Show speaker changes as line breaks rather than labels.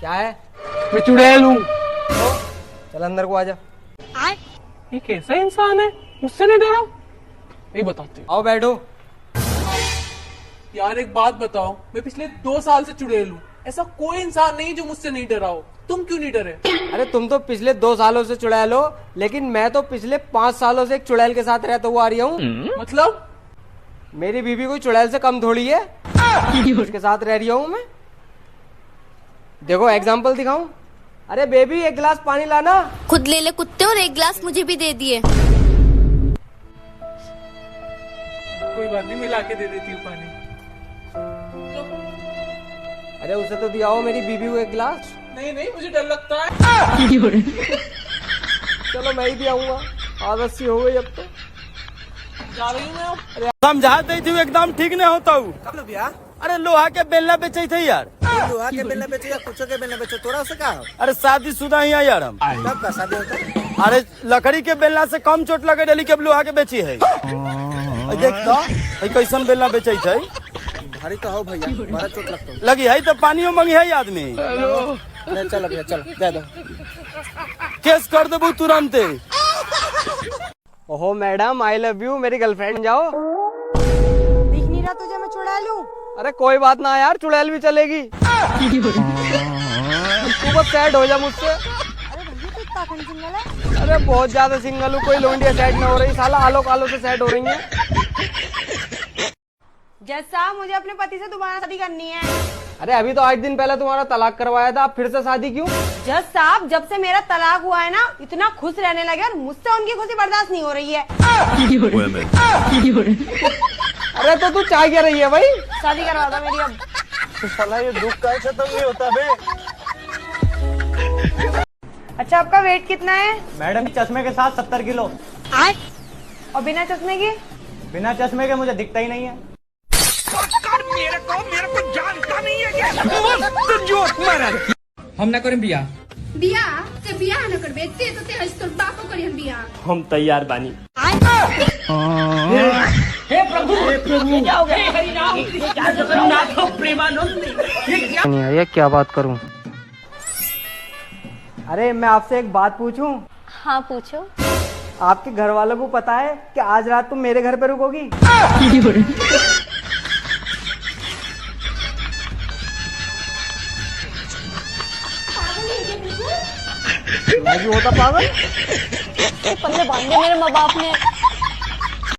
क्या है?
मैं चुड़ैल हूँ।
चल अंदर को आजा।
ये कैसा इंसान है, मुझसे नहीं डरा? नहीं बताते।
आओ बैठो।
यार एक बात बताओ, मैं पिछले 2 साल से चुड़ैल हूँ, ऐसा कोई इंसान नहीं जो मुझसे नहीं डरा हो। तुम क्यों नहीं डरे?
अरे तुम तो पिछले 2 सालों से चुड़ैल हो, लेकिन मैं तो पिछले 5 सालों से एक चुड़ैल के साथ रहता हुआ आ रही हूँ।
मतलब?
मेरी बीबी कोई चुड़ैल से कम थोड़ी है, उसके साथ रह रही हूँ मैं। देखो एग्जाम्पल दिखाऊं। अरे बेबी एक गिलास पानी लाना।
खुद ले ले कुत्ते और एक गिलास मुझे भी दे दिए।
कोई बात नहीं, मैं ला के दे देती हूँ पानी।
अरे उसे तो दिया हो मेरी बीबी को एक गिलास।
नहीं नहीं, मुझे डर लगता है।
चलो मैं ही भी आऊंगा, आदत सी हो गई अब तो।
जा रही हूँ मैं अब।
समझा दी थी एकदम ठीक नहीं होता हूँ। अरे लोहा के बेलना बेचे थे यार।
लोहा के बेलना बेचो या कुछ के बेलना बेचो, तोरा से कहा?
अरे शादीशुदा ही है यार हम।
कब का शादी होता है?
अरे लकड़ी के बेलना से कम चोट लगे डली के लोहा के बेची है। देख तो कैसन बेलना बेचे थे।
भारी तो हो भैया, बड़ा चोट लगता है।
लगी है तो पानियो मंगी है आदमी।
चल भैया चल, दे दो।
केस कर देबू तुरंत।
ओहो मैडम आई लव यू, मेरी गर्लफ्रेंड जाओ।
दिख नहीं रहा तुझे मैं चुड़ैल हूँ?
अरे कोई बात ना यार, चुड़ैल भी चलेगी। तू बस सैड हो जा मुझसे।
अरे भैया तू इतना सिंगल है?
अरे बहुत ज्यादा सिंगल हूँ, कोई लोंडिया सैड नहीं हो रही, साला आलो कालो से सैड हो रही है।
जज साहब मुझे अपने पति से दोबारा शादी करनी है।
अरे अभी तो 8 दिन पहले तुम्हारा तलाक करवाया था, आप फिर से शादी क्यों?
जज साहब जब से मेरा तलाक हुआ है ना, इतना खुश रहने लगे और मुझसे उनकी खुशी बर्दाश्त नहीं हो रही है।
अरे तो तू चाह क्या रही है भाई?
शादी करवा दो मेरी अब।
साला ये दुख का खत्म नहीं होता बे।
अच्छा आपका वेट कितना है?
मैडम चश्मे के साथ 70 किलो।
और बिना चश्मे के?
बिना चश्मे के मुझे दिखता ही नहीं है।
हम ना करें बिया।
बिया ते बिया न करबे ते तो ते हज तोर बापो करी हम बिया।
हम तैयार बानी।
हे प्रभु क्या हो गया? हे हरि राम जगन्नाथ प्रेमानंद।
ये क्या बात करूं? अरे मैं आपसे एक बात पूछूं?
हाँ पूछो।
आपके घर वालों को पता है कि आज रात तुम मेरे घर पे रुकोगी? मैं भी होता पागल।
पल्ले बांधे मेरे माँ बाप ने।